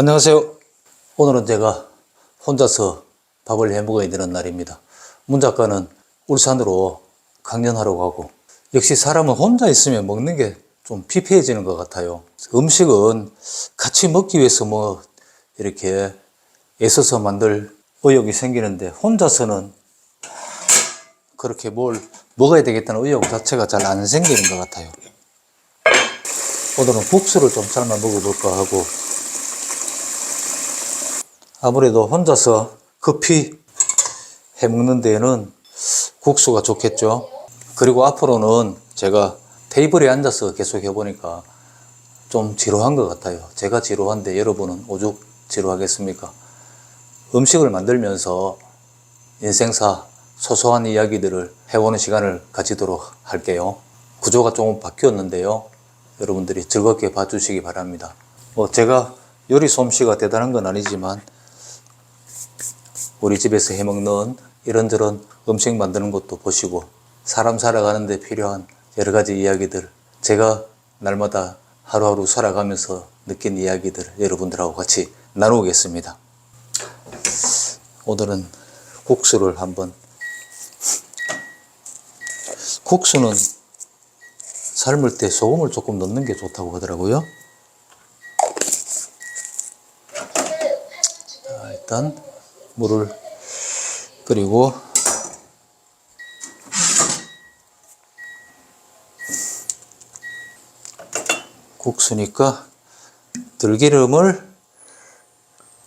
안녕하세요. 오늘은 제가 혼자서 밥을 해 먹어야 되는 날입니다. 문 작가는 울산으로 강연하러 가고, 역시 사람은 혼자 있으면 먹는 게 좀 피폐해지는 것 같아요. 음식은 같이 먹기 위해서 이렇게 애써서 만들 의욕이 생기는데, 혼자서는 그렇게 뭘 먹어야 되겠다는 의욕 자체가 잘 안 생기는 것 같아요. 오늘은 국수를 좀 삶아 먹어볼까 하고, 아무래도 혼자서 급히 해먹는 데에는 국수가 좋겠죠. 그리고 앞으로는 제가 테이블에 앉아서 계속 해보니까 좀 지루한 것 같아요. 제가 지루한데 여러분은 오죽 지루하겠습니까? 음식을 만들면서 인생사 소소한 이야기들을 해보는 시간을 가지도록 할게요. 구조가 조금 바뀌었는데요. 여러분들이 즐겁게 봐주시기 바랍니다. 제가 요리 솜씨가 대단한 건 아니지만 우리 집에서 해먹는 이런저런 음식 만드는 것도 보시고, 사람 살아가는 데 필요한 여러 가지 이야기들, 제가 날마다 하루하루 살아가면서 느낀 이야기들 여러분들하고 같이 나누겠습니다. 오늘은 국수를 한번. 국수는 삶을 때 소금을 조금 넣는 게 좋다고 하더라고요. 자, 일단 물을 끓이고, 국수니까 들기름을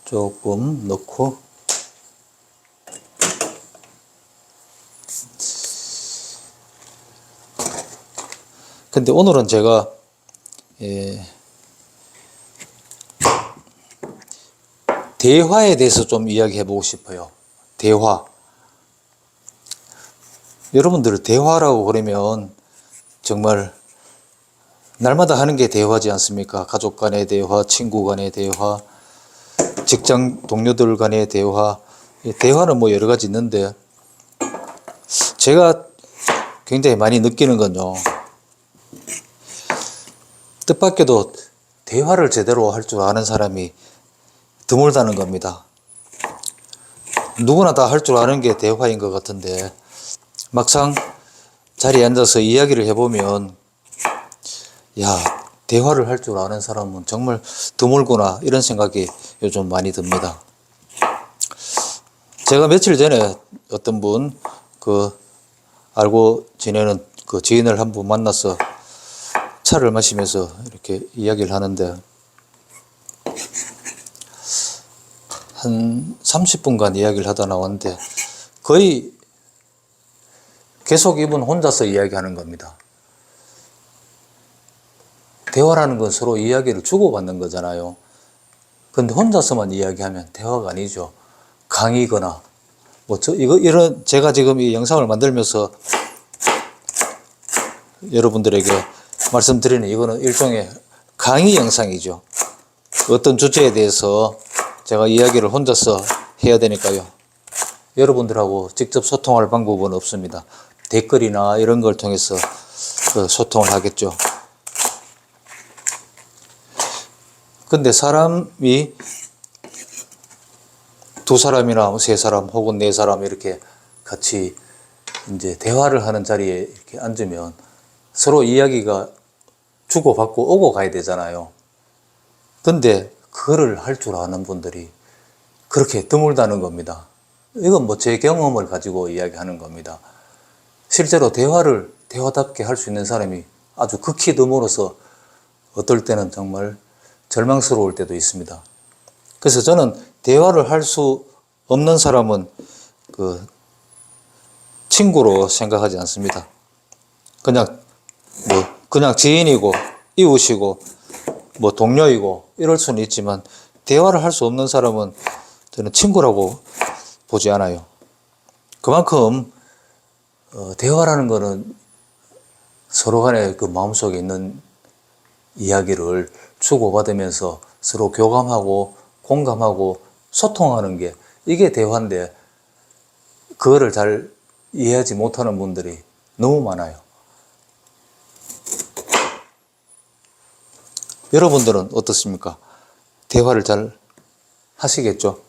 조금 넣고, 근데 오늘은 제가 대화에 대해서 좀 이야기해 보고 싶어요. 대화. 여러분들 대화라고 그러면 정말 날마다 하는 게 대화지 않습니까? 가족 간의 대화, 친구 간의 대화, 직장 동료들 간의 대화. 대화는 여러 가지 있는데, 제가 굉장히 많이 느끼는 건요, 뜻밖에도 대화를 제대로 할 줄 아는 사람이 드물다는 겁니다. 누구나 다 할 줄 아는 게 대화인 것 같은데, 막상 자리에 앉아서 이야기를 해보면, 야, 대화를 할 줄 아는 사람은 정말 드물구나, 이런 생각이 요즘 많이 듭니다. 제가 며칠 전에 어떤 분, 알고 지내는 지인을 한 분 만나서 차를 마시면서 이렇게 이야기를 하는데, 한 30분간 이야기를 하다 나왔는데, 거의 계속 이분 혼자서 이야기하는 겁니다. 대화라는 건 서로 이야기를 주고받는 거잖아요. 근데 혼자서만 이야기하면 대화가 아니죠. 강의거나, 제가 지금 이 영상을 만들면서 여러분들에게 말씀드리는 이거는 일종의 강의 영상이죠. 어떤 주제에 대해서 제가 이야기를 혼자서 해야 되니까요. 여러분들하고 직접 소통할 방법은 없습니다. 댓글이나 이런 걸 통해서 소통을 하겠죠. 근데 사람이 두 사람이나 세 사람 혹은 네 사람 이렇게 같이 이제 대화를 하는 자리에 이렇게 앉으면 서로 이야기가 주고받고 오고 가야 되잖아요. 근데 그거를 할 줄 아는 분들이 그렇게 드물다는 겁니다. 이건 제 경험을 가지고 이야기하는 겁니다. 실제로 대화를 대화답게 할 수 있는 사람이 아주 극히 드물어서 어떨 때는 정말 절망스러울 때도 있습니다. 그래서 저는 대화를 할 수 없는 사람은 친구로 생각하지 않습니다. 그냥 지인이고 이웃이고 동료이고 이럴 수는 있지만, 대화를 할 수 없는 사람은 저는 친구라고 보지 않아요. 그만큼 대화라는 거는 서로 간에 마음속에 있는 이야기를 주고받으면서 서로 교감하고 공감하고 소통하는 게, 이게 대화인데, 그거를 잘 이해하지 못하는 분들이 너무 많아요. 여러분들은 어떻습니까? 대화를 잘 하시겠죠.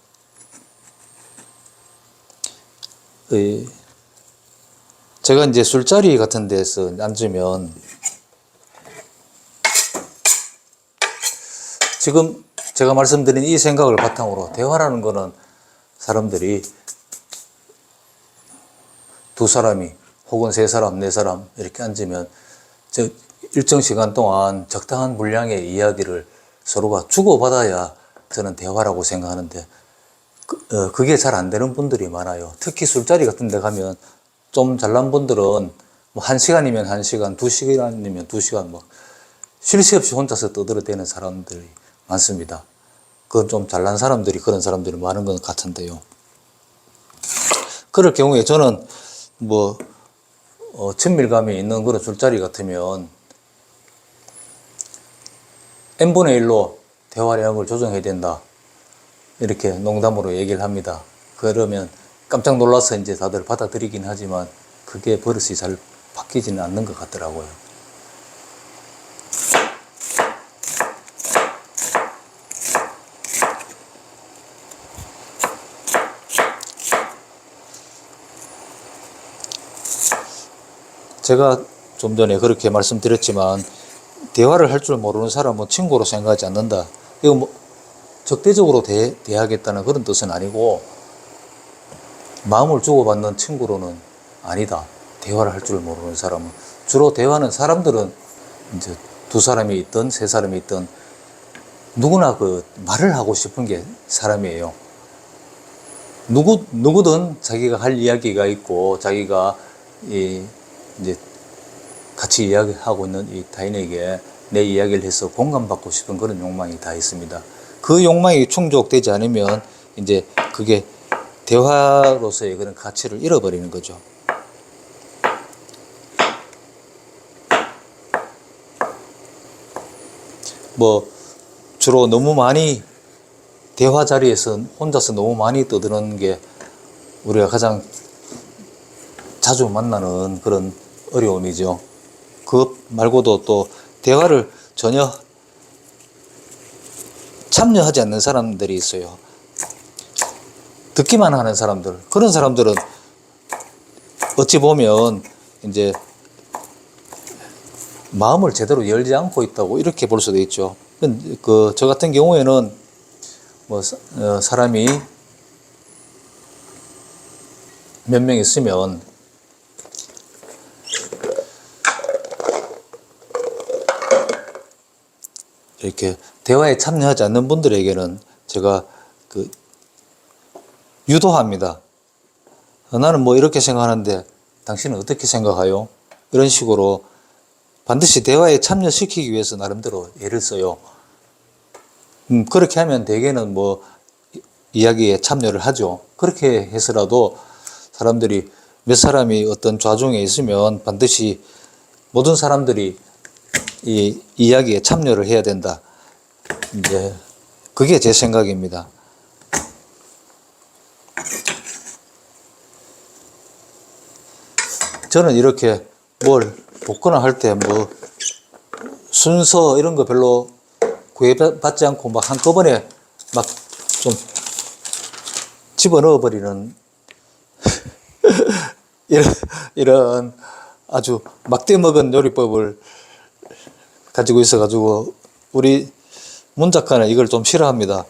제가 이제 술자리 같은 데서 앉으면 지금 제가 말씀드린 이 생각을 바탕으로 대화라는 거는 사람들이 두 사람이 혹은 세 사람, 네 사람 이렇게 앉으면 일정 시간 동안 적당한 분량의 이야기를 서로가 주고받아야 저는 대화라고 생각하는데 그게 잘 안 되는 분들이 많아요. 특히 술자리 같은 데 가면 좀 잘난 분들은 뭐 1시간이면 1시간, 2시간이면 2시간 뭐 쉴 새 없이 혼자서 떠들어대는 사람들이 많습니다. 그건 좀 잘난 사람들이 그런 사람들이 많은 것 같은데요. 그럴 경우에 저는 뭐 친밀감이 있는 그런 술자리 같으면 n분의 1로 대화량을 조정해야 된다. 이렇게 농담으로 얘기를 합니다. 그러면 깜짝 놀라서 이제 다들 받아들이긴 하지만 그게 버릇이 잘 바뀌지는 않는 것 같더라고요. 제가 좀 전에 그렇게 말씀드렸지만 대화를 할 줄 모르는 사람은 친구로 생각하지 않는다. 이거 뭐 적대적으로 대하겠다는 그런 뜻은 아니고 마음을 주고받는 친구로는 아니다. 대화를 할 줄 모르는 사람은. 주로 대화는 사람들은 이제 두 사람이 있든 세 사람이 있든 누구나 그 말을 하고 싶은 게 사람이에요. 누구든 자기가 할 이야기가 있고 자기가 이제 같이 이야기하고 있는 이 타인에게 내 이야기를 해서 공감받고 싶은 그런 욕망이 다 있습니다. 그 욕망이 충족되지 않으면 이제 그게 대화로서의 그런 가치를 잃어버리는 거죠. 뭐 주로 너무 많이 대화 자리에서 혼자서 너무 많이 떠드는 게 우리가 가장 자주 만나는 그런 어려움이죠. 그것 말고도 또 대화를 전혀 참여하지 않는 사람들이 있어요. 듣기만 하는 사람들. 그런 사람들은 어찌 보면 이제 마음을 제대로 열지 않고 있다고 이렇게 볼 수도 있죠. 저 같은 경우에는 뭐 사람이 몇 명 있으면 이렇게 대화에 참여하지 않는 분들에게는 제가 유도합니다. 나는 뭐 이렇게 생각하는데 당신은 어떻게 생각해요? 이런 식으로 반드시 대화에 참여시키기 위해서 나름대로 애를 써요. 그렇게 하면 대개는 뭐 이야기에 참여를 하죠. 그렇게 해서라도 사람들이 몇 사람이 어떤 좌중에 있으면 반드시 모든 사람들이 이 이야기에 참여를 해야 된다. 이제 그게 제 생각입니다. 저는 이렇게 뭘 복거나 할 때 뭐 순서 이런 거 별로 구애받지 않고 막 한꺼번에 막 좀 집어넣어 버리는 이런 아주 막대 먹은 요리법을 가지고 있어가지고 우리 문 작가는 이걸 좀 싫어합니다.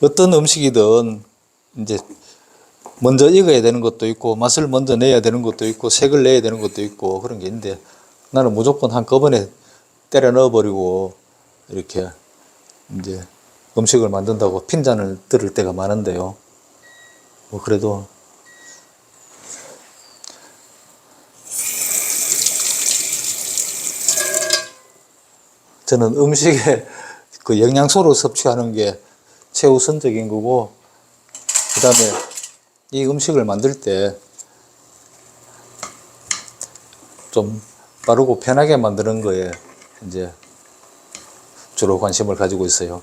어떤 음식이든 이제 먼저 익어야 되는 것도 있고 맛을 먼저 내야 되는 것도 있고 색을 내야 되는 것도 있고 그런 게 있는데 나는 무조건 한꺼번에 때려 넣어버리고 이렇게 이제 음식을 만든다고 핀잔을 들을 때가 많은데요. 뭐 그래도 저는 음식에 그 영양소를 섭취하는 게 최우선적인 거고, 그 다음에 이 음식을 만들 때 좀 빠르고 편하게 만드는 거에 이제 주로 관심을 가지고 있어요.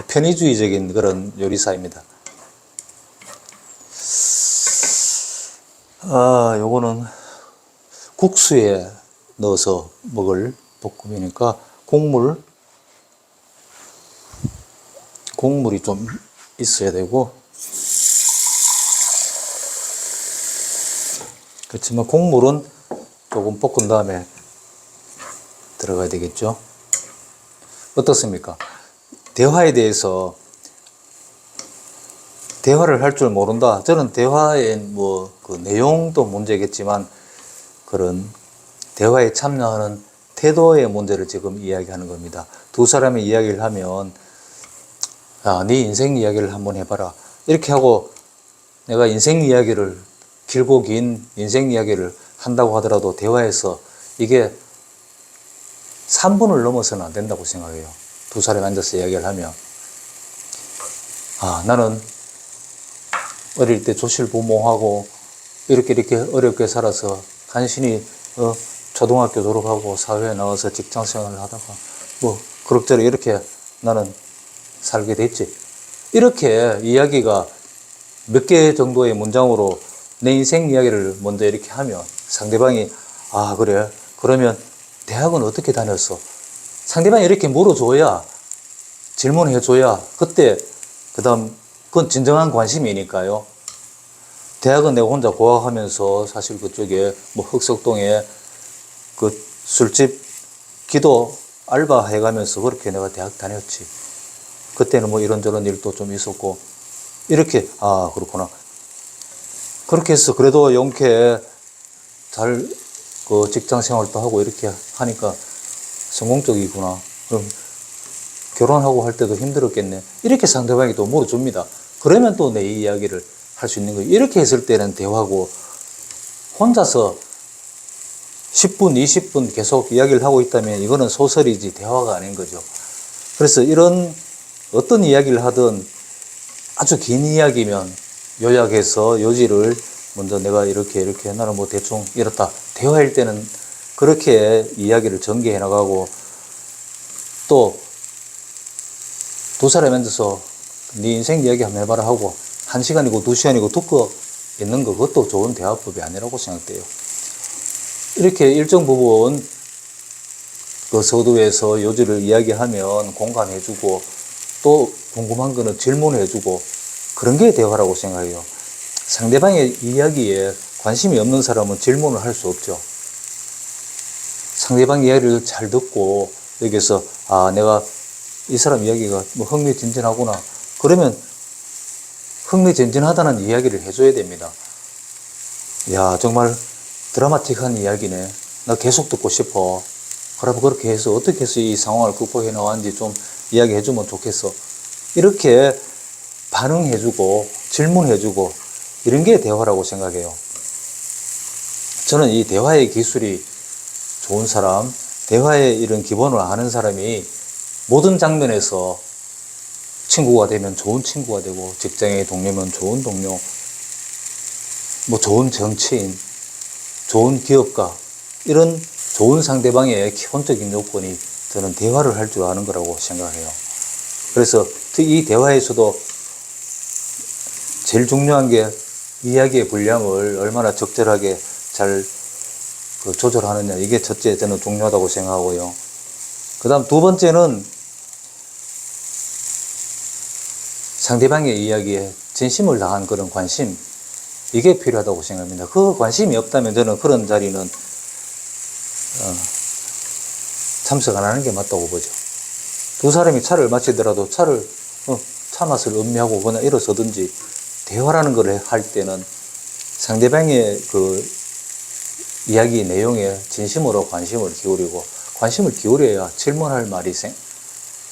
편의주의적인 그런 요리사입니다. 요거는 국수에 넣어서 먹을 볶음이니까 국물 국물이 좀 있어야 되고, 그렇지만 국물은 조금 볶은 다음에 들어가야 되겠죠. 어떻습니까? 대화에 대해서 대화를 할 줄 모른다. 저는 대화의 뭐 그 내용도 문제겠지만 그런 대화에 참여하는 태도의 문제를 지금 이야기하는 겁니다. 두 사람이 이야기를 하면 야, 네 인생 이야기를 한번 해봐라. 이렇게 하고 내가 인생 이야기를 길고 긴 인생 이야기를 한다고 하더라도 대화에서 이게 3분을 넘어서는 안 된다고 생각해요. 두 사람이 앉아서 이야기를 하면 나는 어릴 때 조실부모하고 이렇게 어렵게 살아서 간신히 초등학교 졸업하고 사회에 나와서 직장 생활을 하다가 뭐 그럭저럭 이렇게 나는 살게 됐지. 이렇게 이야기가 몇 개 정도의 문장으로 내 인생 이야기를 먼저 이렇게 하면 상대방이 그래? 그러면 대학은 어떻게 다녔어? 상대방이 이렇게 물어줘야 질문해줘야 그때 그 다음 그건 진정한 관심이니까요. 대학은 내가 혼자 고학하면서 사실 그쪽에 뭐 흑석동에 그 술집 기도 알바 해가면서 그렇게 내가 대학 다녔지. 그때는 뭐 이런저런 일도 좀 있었고 이렇게 그렇구나. 그렇게 해서 그래도 용케 잘 그 직장 생활도 하고 이렇게 하니까 성공적이구나. 그럼 결혼하고 할 때도 힘들었겠네. 이렇게 상대방이 또 물어줍니다. 그러면 또 내 이야기를 할 수 있는 거예요. 이렇게 했을 때는 대화고 혼자서 10분, 20분 계속 이야기를 하고 있다면 이거는 소설이지 대화가 아닌 거죠. 그래서 이런 어떤 이야기를 하든 아주 긴 이야기면 요약해서 요지를 먼저 내가 이렇게 나는 뭐 대충 이렇다. 대화일 때는 그렇게 이야기를 전개해 나가고 또 두 사람이 앉아서 네 인생 이야기 한번 해봐라 하고 1시간이고 2시간이고 듣고 있는 거 그것도 좋은 대화법이 아니라고 생각돼요. 이렇게 일정 부분 그 서두에서 요지를 이야기하면 공감해주고 또 궁금한 거는 질문해주고 그런 게 대화라고 생각해요. 상대방의 이야기에 관심이 없는 사람은 질문을 할 수 없죠. 상대방 이야기를 잘 듣고 여기서 내가 이 사람 이야기가 뭐 흥미진진하구나. 그러면 흥미진진하다는 이야기를 해줘야 됩니다. 야, 정말 드라마틱한 이야기네. 나 계속 듣고 싶어. 그러면 그렇게 해서 어떻게 해서 이 상황을 극복해 나왔는지 좀 이야기해주면 좋겠어. 이렇게 반응해주고 질문해주고 이런 게 대화라고 생각해요. 저는 이 대화의 기술이 좋은 사람, 대화의 이런 기본을 아는 사람이 모든 장면에서 친구가 되면 좋은 친구가 되고 직장의 동료면 좋은 동료, 뭐 좋은 정치인, 좋은 기업가 이런 좋은 상대방의 기본적인 요건이 저는 대화를 할 줄 아는 거라고 생각해요. 그래서 이 대화에서도 제일 중요한 게 이야기의 분량을 얼마나 적절하게 잘 조절하느냐. 이게 첫째 저는 중요하다고 생각하고요. 그 다음 두 번째는 상대방의 이야기에 진심을 다한 그런 관심. 이게 필요하다고 생각합니다. 그 관심이 없다면 저는 그런 자리는 참석 안 하는 게 맞다고 보죠. 두 사람이 차를 마시더라도 차를 차 맛을 음미하고 그냥 일어서든지 대화라는 걸 할 때는 상대방의 그 이야기 내용에 진심으로 관심을 기울이고 관심을 기울여야 질문할 말이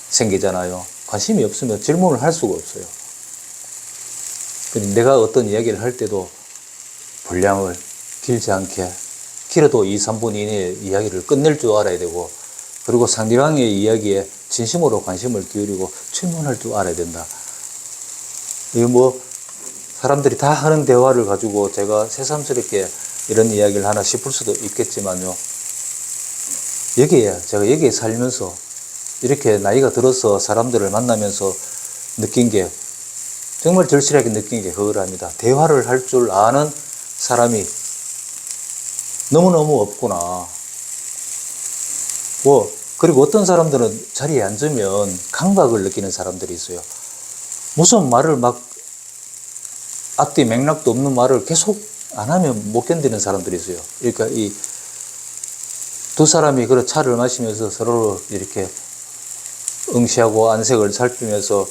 생기잖아요. 관심이 없으면 질문을 할 수가 없어요. 내가 어떤 이야기를 할 때도 분량을 길지 않게 길어도 2, 3분 이내에 이야기를 끝낼 줄 알아야 되고 그리고 상대방의 이야기에 진심으로 관심을 기울이고 질문할 줄 알아야 된다. 이거 뭐 사람들이 다 하는 대화를 가지고 제가 새삼스럽게 이런 이야기를 하나 싶을 수도 있겠지만요. 제가 여기에 살면서 이렇게 나이가 들어서 사람들을 만나면서 느낀 게 정말 절실하게 느낀 게 그거랍니다. 대화를 할 줄 아는 사람이 너무너무 없구나. 그리고 어떤 사람들은 자리에 앉으면 강박을 느끼는 사람들이 있어요. 무슨 말을 막 앞뒤 맥락도 없는 말을 계속 안 하면 못 견디는 사람들이 있어요. 그러니까 이 두 사람이 그런 차를 마시면서 서로 이렇게 응시하고 안색을 살피면서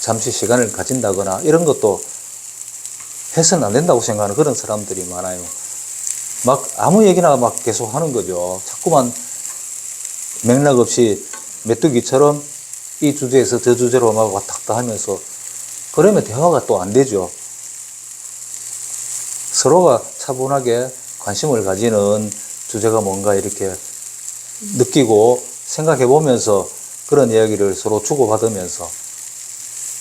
잠시 시간을 가진다거나 이런 것도 해서는 안 된다고 생각하는 그런 사람들이 많아요. 막 아무 얘기나 막 계속 하는 거죠. 자꾸만 맥락 없이 메뚜기처럼 이 주제에서 저 주제로 막 왔다 갔다 하면서 그러면 대화가 또 안 되죠. 서로가 차분하게 관심을 가지는 주제가 뭔가 이렇게 느끼고 생각해 보면서 그런 이야기를 서로 주고받으면서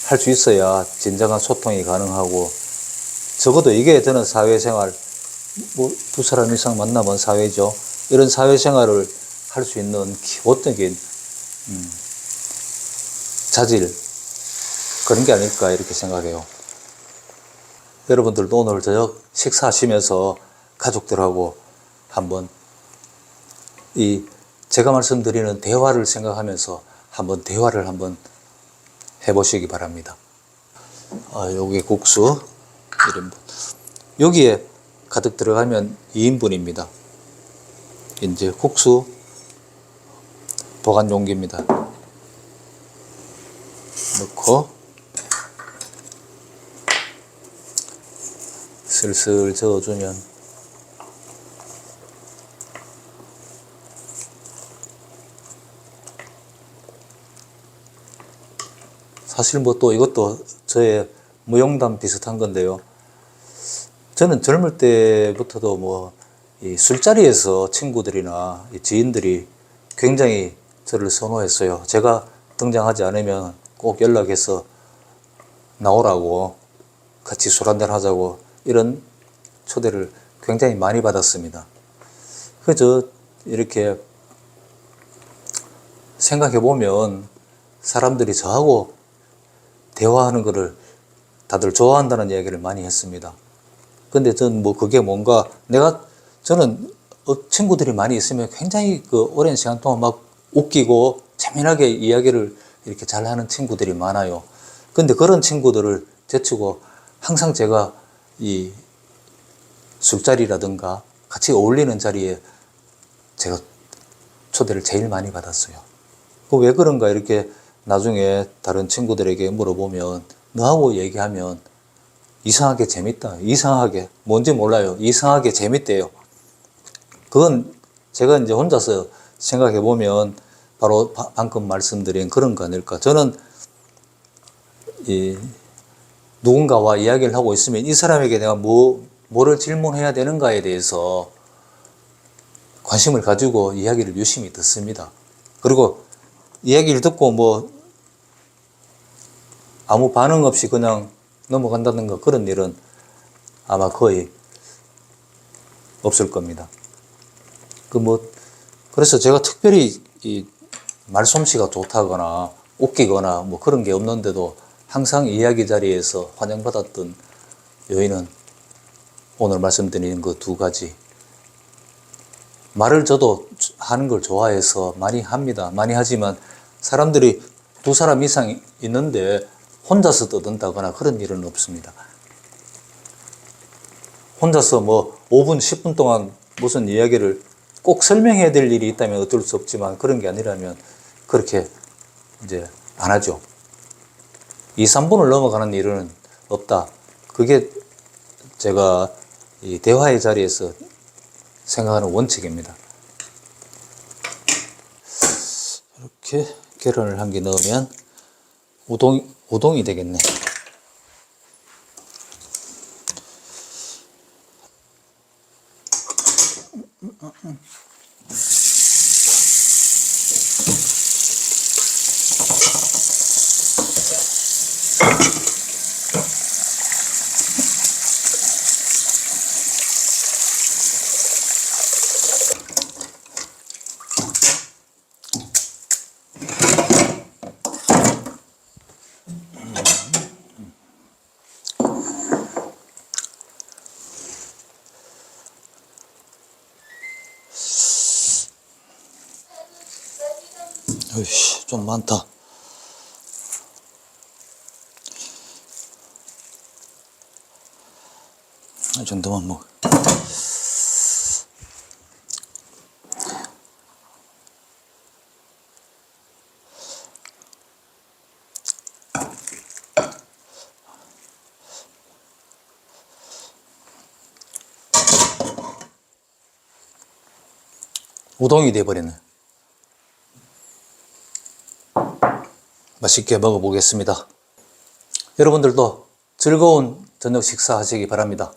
할 수 있어야 진정한 소통이 가능하고, 적어도 이게 저는 사회생활, 뭐 두 사람 이상 만나면 사회죠. 이런 사회생활을 할 수 있는 기본적인 자질, 그런 게 아닐까 이렇게 생각해요. 여러분들도 오늘 저녁 식사하시면서 가족들하고 한번 이 제가 말씀드리는 대화를 생각하면서 한번 대화를 한번 해보시기 바랍니다. 여기 국수 1인분. 여기에 가득 들어가면 2인분입니다. 이제 국수 보관 용기입니다. 넣고 슬슬 저어주면 사실 뭐 또 이것도 저의 무용담 비슷한 건데요. 저는 젊을 때부터도 뭐 이 술자리에서 친구들이나 지인들이 굉장히 저를 선호했어요. 제가 등장하지 않으면 꼭 연락해서 나오라고, 같이 술 한잔 하자고 이런 초대를 굉장히 많이 받았습니다. 그저 이렇게 생각해 보면 사람들이 저하고 대화하는 것을 다들 좋아한다는 이야기를 많이 했습니다. 근데 전 뭐 그게 뭔가 저는 친구들이 많이 있으면 굉장히 그 오랜 시간 동안 막 웃기고 재미나게 이야기를 이렇게 잘 하는 친구들이 많아요. 근데 그런 친구들을 제치고 항상 제가 이 술자리라든가 같이 어울리는 자리에 제가 초대를 제일 많이 받았어요. 왜 그런가 이렇게 나중에 다른 친구들에게 물어보면 너하고 얘기하면 이상하게 재밌다. 이상하게. 뭔지 몰라요. 이상하게 재밌대요. 그건 제가 이제 혼자서 생각해 보면 바로 방금 말씀드린 그런 거 아닐까. 저는 누군가와 이야기를 하고 있으면 이 사람에게 내가 뭐를 질문해야 되는가에 대해서 관심을 가지고 이야기를 유심히 듣습니다. 그리고 이야기를 듣고 뭐 아무 반응 없이 그냥 넘어간다든가 그런 일은 아마 거의 없을 겁니다. 그래서 제가 특별히 이 말솜씨가 좋다거나 웃기거나 뭐 그런 게 없는데도 항상 이야기 자리에서 환영받았던 요인은 오늘 말씀드린 그 두 가지. 말을 저도 하는 걸 좋아해서 많이 합니다. 많이 하지만 사람들이 두 사람 이상 있는데 혼자서 떠든다거나 그런 일은 없습니다. 혼자서 뭐 5분, 10분 동안 무슨 이야기를 꼭 설명해야 될 일이 있다면 어쩔 수 없지만 그런 게 아니라면 그렇게 이제 안 하죠. 2, 3분을 넘어가는 일은 없다. 그게 제가 이 대화의 자리에서 생각하는 원칙입니다. 이렇게 계란을 한 개 넣으면 우동이 되겠네. 어이씨, 좀 많다. 이 정도만 먹어. 우동이 돼버리네. 맛있게 먹어보겠습니다. 여러분들도 즐거운 저녁 식사 하시기 바랍니다.